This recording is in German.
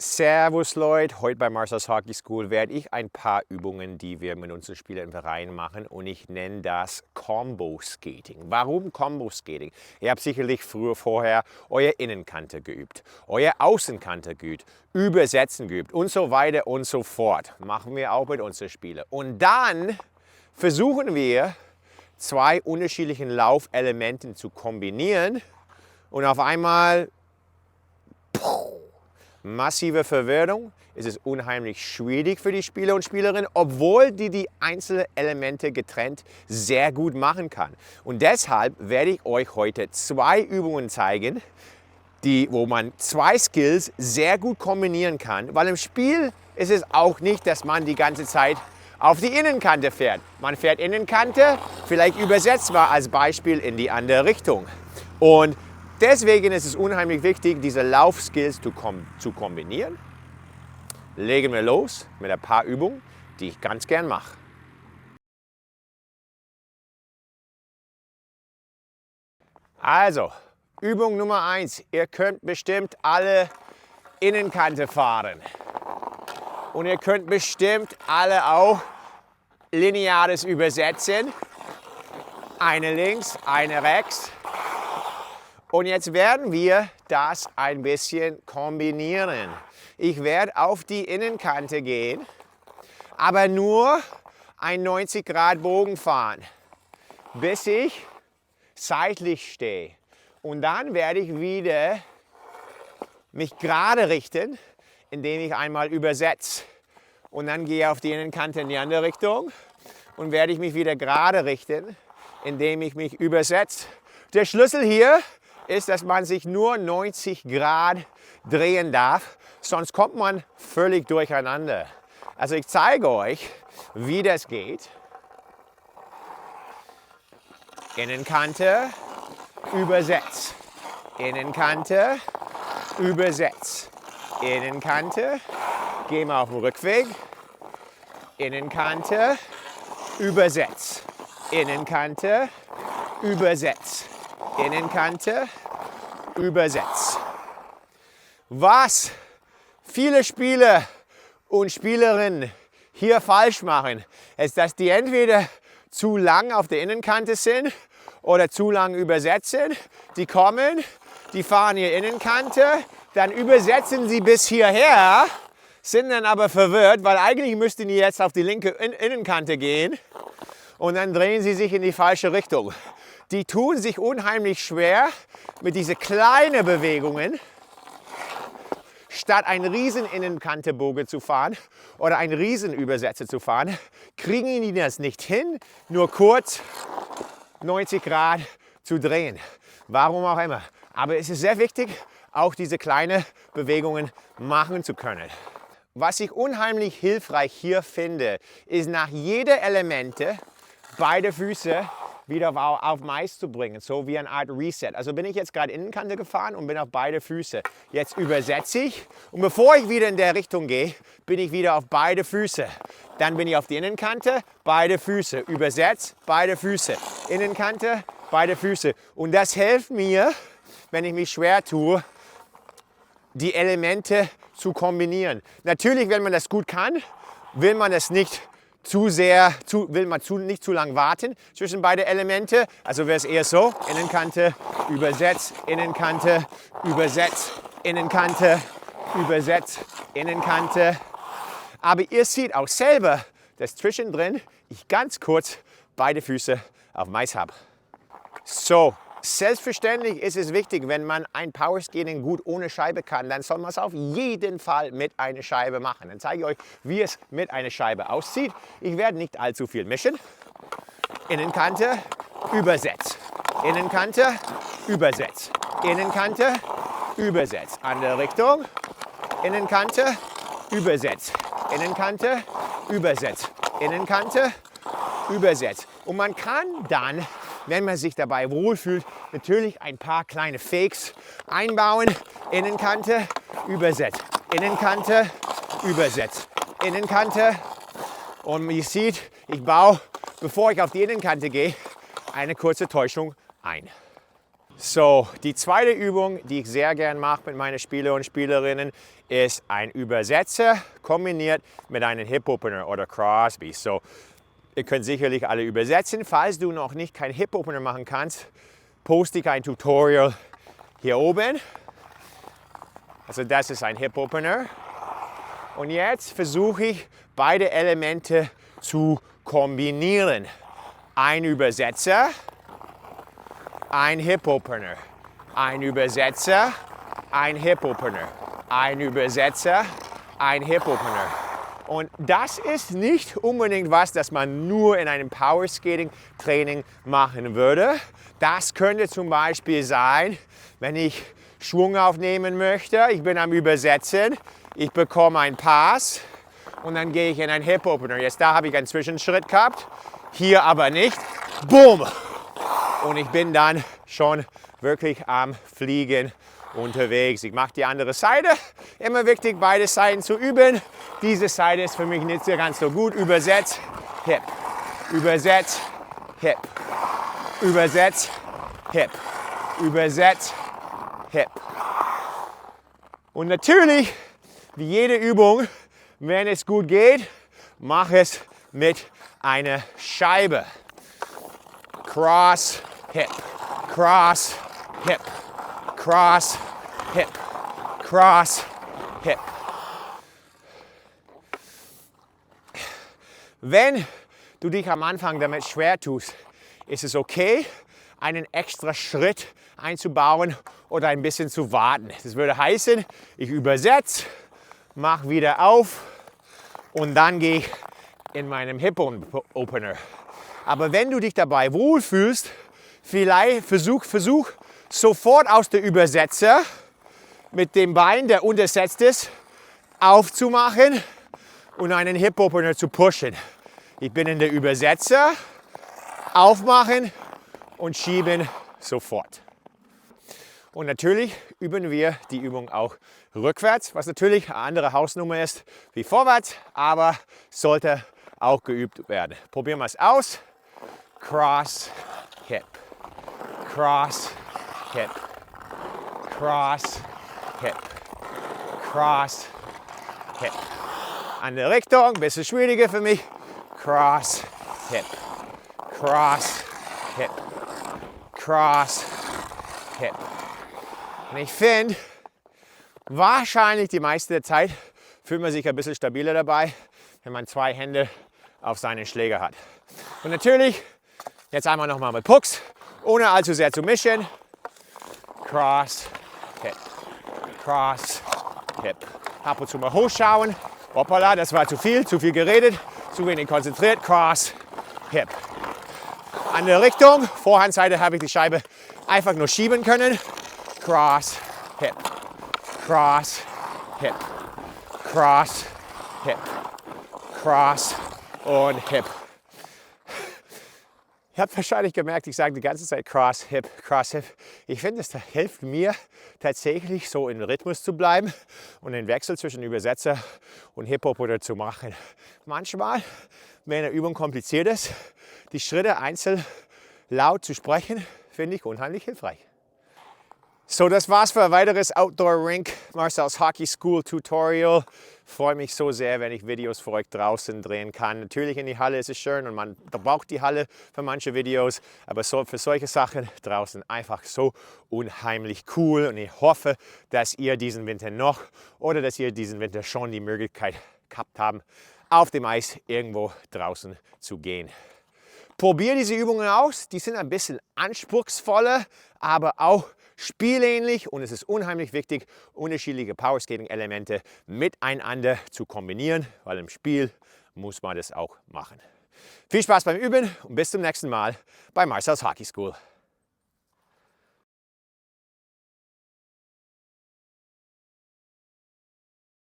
Servus Leute, heute bei Marcel's Hockey School werde ich ein paar Übungen, die wir mit unseren Spielern im Verein machen, und ich nenne das Combo Skating. Warum Combo Skating? Ihr habt sicherlich vorher eure Innenkante geübt, eure Außenkante geübt, Übersetzen geübt und so weiter und so fort. Machen wir auch mit unseren Spielern. Und dann versuchen wir, zwei unterschiedliche Laufelemente zu kombinieren und auf einmal massive Verwirrung. Es ist unheimlich schwierig für die Spieler und Spielerinnen, obwohl die einzelnen Elemente getrennt sehr gut machen kann. Und deshalb werde ich euch heute zwei Übungen zeigen, wo man zwei Skills sehr gut kombinieren kann, weil im Spiel ist es auch nicht, dass man die ganze Zeit auf die Innenkante fährt. Man fährt Innenkante, vielleicht übersetzt man als Beispiel in die andere Richtung. Und deswegen ist es unheimlich wichtig, diese Laufskills zu kombinieren. Legen wir los mit ein paar Übungen, die ich ganz gern mache. Also, Übung Nummer 1. Ihr könnt bestimmt alle Innenkante fahren. Und ihr könnt bestimmt alle auch lineares Übersetzen. Eine links, eine rechts. Und jetzt werden wir das ein bisschen kombinieren. Ich werde auf die Innenkante gehen, aber nur einen 90-Grad-Bogen fahren, bis ich seitlich stehe. Und dann werde ich wieder mich gerade richten, indem ich einmal übersetze. Und dann gehe ich auf die Innenkante in die andere Richtung und werde ich mich wieder gerade richten, indem ich mich übersetze. Der Schlüssel hier ist, dass man sich nur 90 Grad drehen darf, sonst kommt man völlig durcheinander. Also ich zeige euch, wie das geht. Innenkante, übersetzt. Innenkante, übersetzt. Innenkante, gehen wir auf den Rückweg. Innenkante, übersetzt. Innenkante, übersetzt. Innenkante, übersetzt. Was viele Spieler und Spielerinnen hier falsch machen, ist, dass die entweder zu lang auf der Innenkante sind oder zu lang übersetzen. Die kommen, die fahren ihre Innenkante, dann übersetzen sie bis hierher, sind dann aber verwirrt, weil eigentlich müssten die jetzt auf die linke Innenkante gehen und dann drehen sie sich in die falsche Richtung. Die tun sich unheimlich schwer mit diesen kleinen Bewegungen, statt einen riesen Innenkantebogen zu fahren oder einen riesen Übersetzer zu fahren, kriegen die das nicht hin, nur kurz 90 Grad zu drehen. Warum auch immer. Aber es ist sehr wichtig, auch diese kleinen Bewegungen machen zu können. Was ich unheimlich hilfreich hier finde, ist nach jeder Elemente beide Füße wieder auf Mais zu bringen, so wie eine Art Reset. Also bin ich jetzt gerade Innenkante gefahren und bin auf beide Füße. Jetzt übersetze ich und bevor ich wieder in der Richtung gehe, bin ich wieder auf beide Füße. Dann bin ich auf die Innenkante, beide Füße. Übersetzt, beide Füße. Innenkante, beide Füße. Und das hilft mir, wenn ich mich schwer tue, die Elemente zu kombinieren. Natürlich, wenn man das gut kann, will man es nicht nicht zu lang warten zwischen beide Elemente. Also wäre es eher so, Innenkante, übersetzt, Innenkante, übersetzt, Innenkante, übersetzt, Innenkante. Aber ihr seht auch selber, dass zwischendrin ich ganz kurz beide Füße auf Mais habe. So, selbstverständlich ist es wichtig, wenn man ein Powerskating gut ohne Scheibe kann, dann soll man es auf jeden Fall mit einer Scheibe machen. Dann zeige ich euch, wie es mit einer Scheibe aussieht. Ich werde nicht allzu viel mischen. Innenkante, übersetzt. Innenkante, übersetzt. Innenkante, übersetzt. Andere Richtung. Innenkante, übersetzt. Innenkante, übersetzt. Innenkante, übersetzt. Und man kann dann, wenn man sich dabei wohlfühlt, natürlich ein paar kleine Fakes einbauen. Innenkante, übersetzt. Innenkante, übersetzt. Innenkante. Und ihr seht, ich baue, bevor ich auf die Innenkante gehe, eine kurze Täuschung ein. So, die zweite Übung, die ich sehr gern mache mit meinen Spieler und Spielerinnen, ist ein Übersetzer kombiniert mit einem Hip Opener oder Crosby. So, ihr könnt sicherlich alle übersetzen. Falls du noch nicht kein Hip Opener machen kannst, poste ich ein Tutorial hier oben. Also das ist ein Hip Opener. Und jetzt versuche ich, beide Elemente zu kombinieren. Ein Übersetzer, ein Hip Opener. Ein Übersetzer, ein Hip Opener. Ein Übersetzer, ein Hip Opener. Und das ist nicht unbedingt was, das man nur in einem Power Skating Training machen würde. Das könnte zum Beispiel sein, wenn ich Schwung aufnehmen möchte. Ich bin am Übersetzen, ich bekomme einen Pass und dann gehe ich in einen Hip Opener. Jetzt da habe ich einen Zwischenschritt gehabt, hier aber nicht. Boom! Und ich bin dann schon wirklich am Fliegen unterwegs. Ich mache die andere Seite. Immer wichtig, beide Seiten zu üben. Diese Seite ist für mich nicht so ganz so gut. Übersetz, Hip. Übersetz, Hip. Übersetz, Hip. Übersetz, Hip. Und natürlich, wie jede Übung, wenn es gut geht, mach es mit einer Scheibe. Cross, Hip. Cross, Hip. Cross, Hip. Cross, Hip. Wenn du dich am Anfang damit schwer tust, ist es okay, einen extra Schritt einzubauen oder ein bisschen zu warten. Das würde heißen, ich übersetze, mache wieder auf und dann gehe ich in meinem Hip Opener. Aber wenn du dich dabei wohlfühlst, vielleicht versuch sofort aus der Übersetzer mit dem Bein, der untersetzt ist, aufzumachen und einen Hip Opener zu pushen. Ich bin in der Übersetzer, aufmachen und schieben sofort. Und natürlich üben wir die Übung auch rückwärts, was natürlich eine andere Hausnummer ist wie vorwärts, aber sollte auch geübt werden. Probieren wir es aus. Cross, Hip. Cross, Hip. Cross, Hip. Cross, Hip. Andere Richtung, ein bisschen schwieriger für mich. Cross, Hip. Cross, Hip. Cross, Hip. Und ich finde, wahrscheinlich die meiste der Zeit fühlt man sich ein bisschen stabiler dabei, wenn man zwei Hände auf seinen Schläger hat. Und natürlich, jetzt einmal nochmal mit Pucks, ohne allzu sehr zu mischen. Cross, Hip. Cross, Hip. Ab und zu mal hochschauen. Hoppala, das war zu viel geredet, zu wenig konzentriert. Cross, Hip. Andere Richtung, Vorhandseite habe ich die Scheibe einfach nur schieben können. Cross, Hip. Cross, Hip. Cross, Hip. Cross und Hip. Ihr habt wahrscheinlich gemerkt, ich sage die ganze Zeit Cross, Hip, Cross, Hip. Ich finde, es hilft mir tatsächlich so im Rhythmus zu bleiben und den Wechsel zwischen Übersetzer und Hip Opener zu machen. Manchmal, wenn eine Übung kompliziert ist, die Schritte einzeln laut zu sprechen, finde ich unheimlich hilfreich. So, das war's für ein weiteres Outdoor Rink Marcel's Hockey School Tutorial. Freue mich so sehr, wenn ich Videos für euch draußen drehen kann. Natürlich in die Halle ist es schön und man braucht die Halle für manche Videos, aber so, für solche Sachen draußen einfach so unheimlich cool. Und ich hoffe, dass ihr diesen Winter noch oder dass ihr diesen Winter schon die Möglichkeit gehabt habt, auf dem Eis irgendwo draußen zu gehen. Probier diese Übungen aus, die sind ein bisschen anspruchsvoller, aber auch spielähnlich und es ist unheimlich wichtig, unterschiedliche Powerskating-Elemente miteinander zu kombinieren, weil im Spiel muss man das auch machen. Viel Spaß beim Üben und bis zum nächsten Mal bei Marcel's Hockey School.